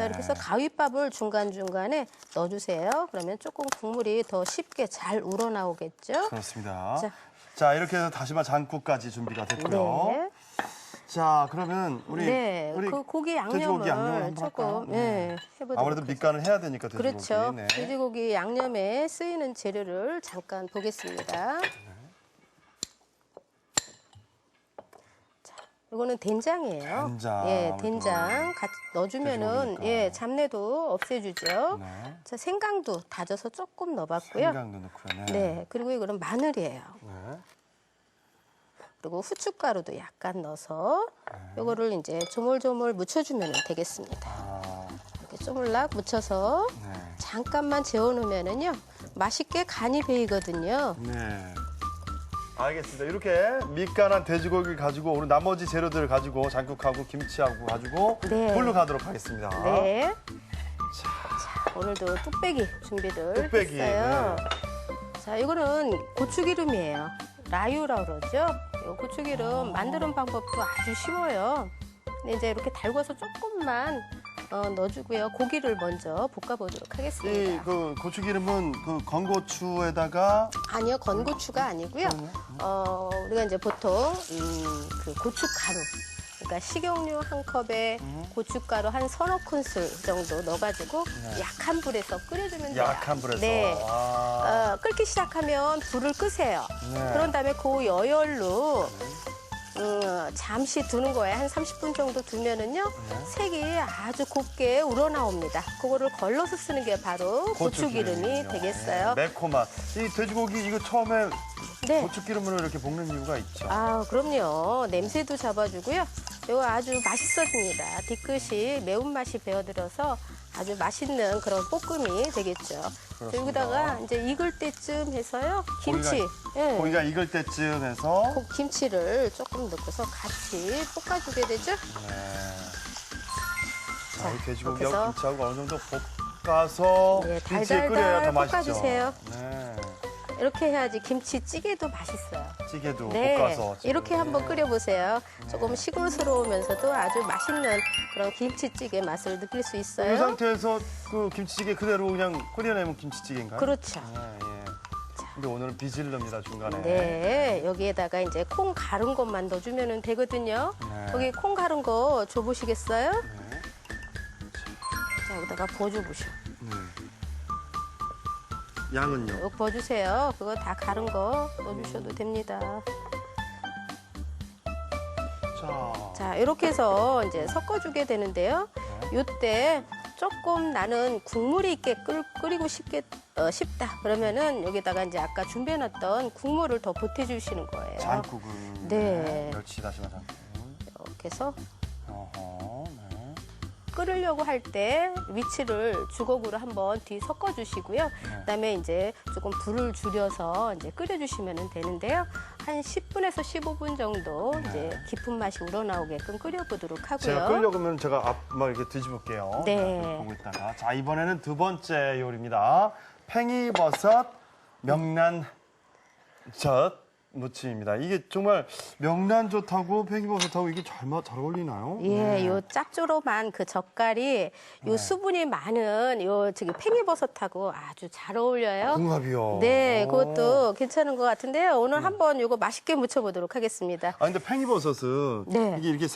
자, 이렇게 해서 가위밥을 중간중간에 넣어주세요. 그러면 조금 국물이 더 쉽게 잘 우러나오겠죠? 그렇습니다. 자. 자, 이렇게 해서 다시마 장국까지 준비가 됐고요. 네. 자, 그러면 우리 그 고기 돼지고기 양념을 양념을 한번 할까요? 조금 해보도록 아무래도 밑간을 해야 되니까 돼지고기. 그렇죠. 네. 돼지고기 양념에 쓰이는 재료를 잠깐 보겠습니다. 자, 이거는 된장이에요. 된장. 예, 된장 같이 넣어주면은 돼지고기니까. 잡내도 없애주죠. 네. 자, 생강도 다져서 조금 넣어봤고요. 생강도 넣고요. 네, 그리고 이거는 마늘이에요. 네. 그리고 후춧가루도 약간 넣어서 이거를 이제 조물조물 묻혀주면 되겠습니다. 아, 이렇게 쪼물락 묻혀서 네. 잠깐만 재워놓으면은요 맛있게 간이 배이거든요. 네. 알겠습니다. 이렇게 밑간한 돼지고기 가지고 오늘 나머지 재료들을 가지고 장국하고 김치하고 가지고 네. 불로 가도록 하겠습니다. 네. 자, 자, 오늘도 뚝배기 준비를 뚝배기. 했어요. 네. 자, 이거는 고추기름이에요. 라유라고 그러죠. 이 고추기름 만드는 방법도 아주 쉬워요. 근데 이제 이렇게 달궈서 조금만 넣어주고요. 고기를 먼저 볶아보도록 하겠습니다. 이 그 고추기름은 그 건고추에다가 아니요, 건고추가 아니고요. 우리가 이제 보통 그 고춧가루, 그러니까 식용유 한 컵에 고춧가루 한 서너 큰술 정도 넣어가지고 약한 불에서 끓여주면 돼요. 약한 불에서. 네. 아, 끓기 시작하면 불을 끄세요. 네. 그런 다음에 그 여열로 잠시 두는 거예요. 한 30분 정도 두면은요, 색이 아주 곱게 우러나옵니다. 그거를 걸러서 쓰는 게 바로 고추기름이 고추기름이군요. 되겠어요. 네, 매콤한. 이 돼지고기 이거 처음에 네. 고추기름으로 이렇게 볶는 이유가 있죠. 아, 그럼요. 냄새도 잡아주고요. 이거 아주 맛있어집니다. 뒤끝이 매운맛이 배어들어서 아주 맛있는 그런 볶음이 되겠죠. 여기다가 이제 익을 때쯤 해서요. 김치. 예. 고기가 익을 때쯤 해서 김치를 조금 넣고서 같이 볶아주게 되죠. 네. 자, 자, 이 돼지고기하고 이렇게 해서 김치하고 어느 정도 볶아서 네, 김치에 달달달 끓여야 더 맛있죠. 볶아주세요. 네. 이렇게 해야지 김치찌개도 맛있어요. 찌개도 네, 볶아서. 지금. 이렇게 한번 네. 끓여보세요. 조금 시골스러우면서도 아주 맛있는 그런 김치찌개 맛을 느낄 수 이 있어요. 상태에서 그 김치찌개 그대로 그냥 끓여내면 김치찌개인가요? 그렇죠. 네, 예. 근데 오늘은 비질 넣습니다, 중간에. 네, 여기에다가 이제 콩 갈은 것만 넣어주면 되거든요. 네. 여기 콩 갈은 거 줘보시겠어요? 네. 자, 여기다가 버줘보셔. 네. 양은요? 여기 버주세요. 그거 다 갈은 거 넣어주셔도 됩니다. 자, 자, 이렇게 해서 이제 섞어주게 되는데요. 요때 조금 나는 국물이 있게 끓이고 싶다. 그러면은 여기다가 이제 아까 준비해놨던 국물을 더 보태주시는 거예요. 장국은 네. 멸치 다시마 장국. 이렇게 해서 어허, 네. 끓으려고 할 때 위치를 주걱으로 한번 뒤 섞어주시고요. 그다음에 이제 조금 불을 줄여서 이제 끓여주시면 되는데요. 한 10분에서 15분 정도 이제 깊은 맛이 우러나오게끔 끓여보도록 하고요. 제가 끓려면 제가 앞만 이렇게 뒤집을게요. 네. 보고 있다가. 자, 이번에는 두 번째 요리입니다. 팽이버섯 명란젓 무침입니다. 이게 정말 명란젓하고 팽이버섯하고 이게 잘 어울리나요? 예, 요 짭조름한 그 젓갈이 요 수분이 많은 요 저기 팽이버섯하고 아주 잘 어울려요. 궁합이요. 네, 오. 그것도 괜찮은 것 같은데요. 오늘 한번 요거 맛있게 무쳐보도록 하겠습니다. 아, 근데 팽이버섯은 네. 이게 이렇게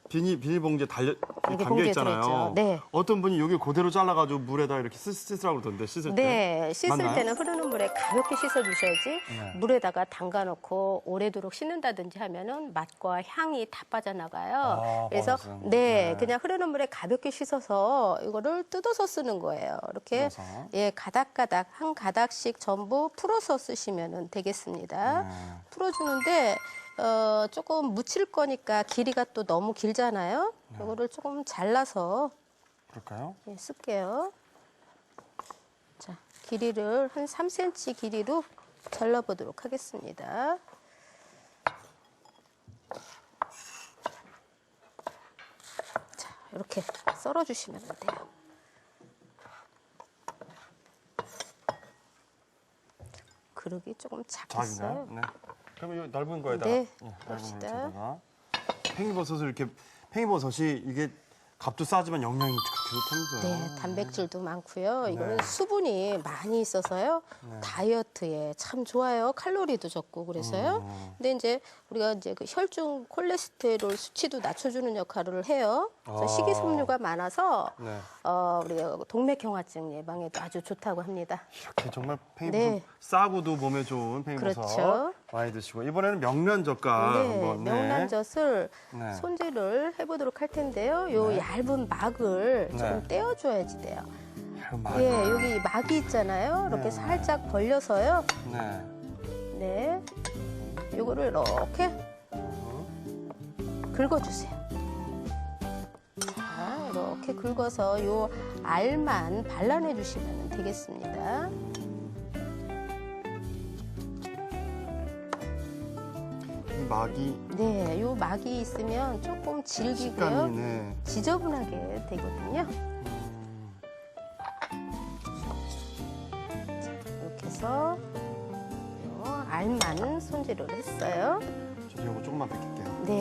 비닐봉지에 이렇게 담겨 봉지에 있잖아요. 들어있죠. 네. 어떤 분이 여기 그대로 잘라가지고 물에다 이렇게 씻으라고 그러던데, 씻을 때. 네, 씻을 맞나요? 때는 흐르는 물에 가볍게 씻어주셔야지 물에다가 담가놓고 오래도록 씻는다든지 하면은 맛과 향이 다 빠져나가요. 아, 그래서 버섯은. 네, 네. 그냥 흐르는 물에 가볍게 씻어서 이거를 뜯어서 쓰는 거예요. 이렇게 뜯어서. 예, 가닥가닥 한 가닥씩 전부 풀어서 쓰시면 되겠습니다. 네. 풀어주는데 조금 묻힐 거니까 길이가 또 너무 길잖아요. 이거를 조금 잘라서 그럴까요? 예, 쓸게요. 자, 길이를 한 3cm 길이로 잘라보도록 하겠습니다. 자, 이렇게 썰어주시면 돼요. 그릇이 조금 작겠어요. 작은가요? 네. 그러면 이 넓은 거에다가 네, 넓은 봅시다. 거에다가 팽이버섯을 이렇게 팽이버섯이 이게 값도 싸지만 영양이 그렇게 좋다면서요. 네, 단백질도 많고요. 이거는 수분이 많이 있어서요. 다이어트에 참 좋아요. 칼로리도 적고 그래서요. 근데 이제 우리가 이제 그 혈중 콜레스테롤 수치도 낮춰주는 역할을 해요. 그래서 식이섬유가 많아서 네. 우리가 동맥경화증 예방에도 아주 좋다고 합니다. 이렇게 정말 팽이버섯 네. 싸고도 몸에 좋은 팽이버섯 그렇죠. 많이 드시고 이번에는 명란젓갈 네, 한번 명란젓을 네. 손질을 해보도록 할 텐데요. 요 얇은 막을 조금 네. 떼어줘야지 돼요. 막 예, 여기 막이 있잖아요. 이렇게 네. 살짝 벌려서요. 네. 네, 요거를 이렇게 긁어주세요. 자, 이렇게 긁어서 요 알만 발라내 주시면 되겠습니다. 이 막이 네, 요 막이 있으면 조금 질기고요. 식감이 네. 지저분하게 되거든요. 자, 이렇게 해서 요 알만 손질을 했어요. 저도 이거 조금만 뺄게요. 네,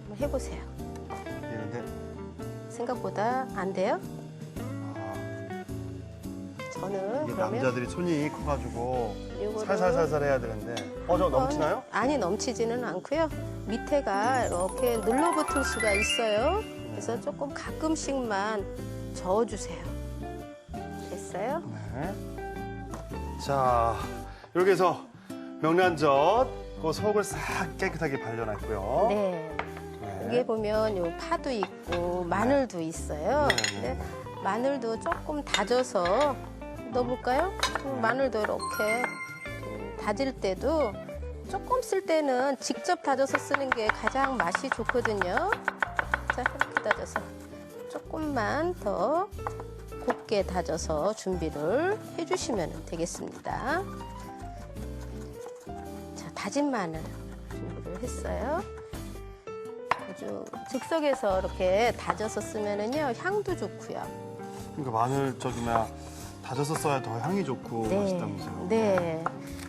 한번 해보세요. 이런데 생각보다 안 돼요? 저는 이게 그러면 남자들이 손이 커가지고 요거를 살살살살 해야 되는데 저 넘치나요? 아니, 넘치지는 않고요. 밑에가 이렇게 눌러붙을 수가 있어요. 그래서 조금 가끔씩만 저어주세요. 됐어요? 네. 자, 이렇게 해서 명란젓 그 속을 싹 깨끗하게 발려놨고요. 네. 네. 여기에 보면 요 파도 있고 마늘도 있어요. 네, 근데 마늘도 조금 다져서 넣어볼까요? 마늘도 이렇게 다질 때도 조금 쓸 때는 직접 다져서 쓰는 게 가장 맛이 좋거든요. 자, 이렇게 다져서 조금만 더 곱게 다져서 준비를 해주시면 되겠습니다. 자, 다진 마늘 준비를 했어요. 아주 즉석에서 이렇게 다져서 쓰면은요, 향도 좋고요. 그러니까 마늘 다져서 써야 더 향이 좋고 맛있다면서요. 네.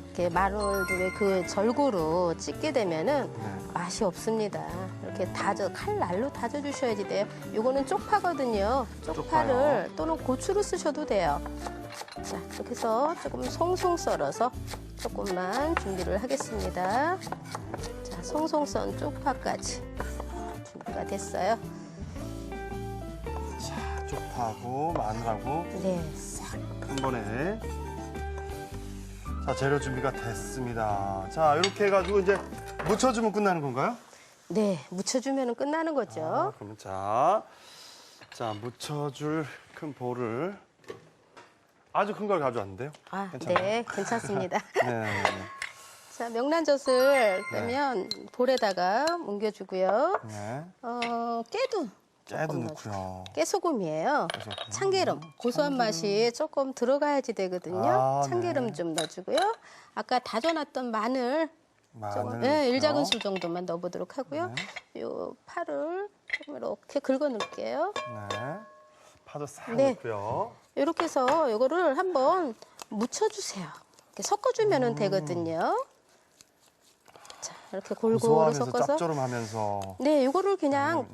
이렇게 마늘도 왜 그 절구로 찢게 되면은 네. 맛이 없습니다. 이렇게 칼날로 다져 주셔야지 돼요. 요거는 쪽파거든요. 쪽파를 쪽파요. 또는 고추를 쓰셔도 돼요. 자, 이렇게 해서 조금 송송 썰어서 조금만 준비를 하겠습니다. 자, 송송 썬 쪽파까지 준비가 됐어요. 자, 쪽파하고 마늘하고 네. 한 번에. 자, 재료 준비가 됐습니다. 자, 이렇게 해가지고 이제 무쳐주면 끝나는 건가요? 네, 묻혀주면 끝나는 거죠. 그러면 자, 무쳐줄 큰 볼을 아주 큰 걸 가져왔는데요. 아, 괜찮아요? 네, 괜찮습니다. 네. 자, 명란젓을 그러면 볼에다가 옮겨주고요. 네. 깨도 깨도 조금 넣고요. 깨소금이에요. 깨소금. 참기름, 고소한 맛이 조금 들어가야지 되거든요. 아, 참기름 네. 좀 넣어주고요. 아까 다져놨던 마늘, 조금, 마늘 네, 넣고요. 1작은술 정도만 넣어보도록 하고요. 요 파를 조금 이렇게 긁어 놓을게요. 네. 파도 싹 네. 넣고요. 이렇게 해서 요거를 한번 묻혀주세요. 이렇게 섞어주면 되거든요. 자, 이렇게 골고루 고소하면서 섞어서. 짭조름하면서 네, 요거를 그냥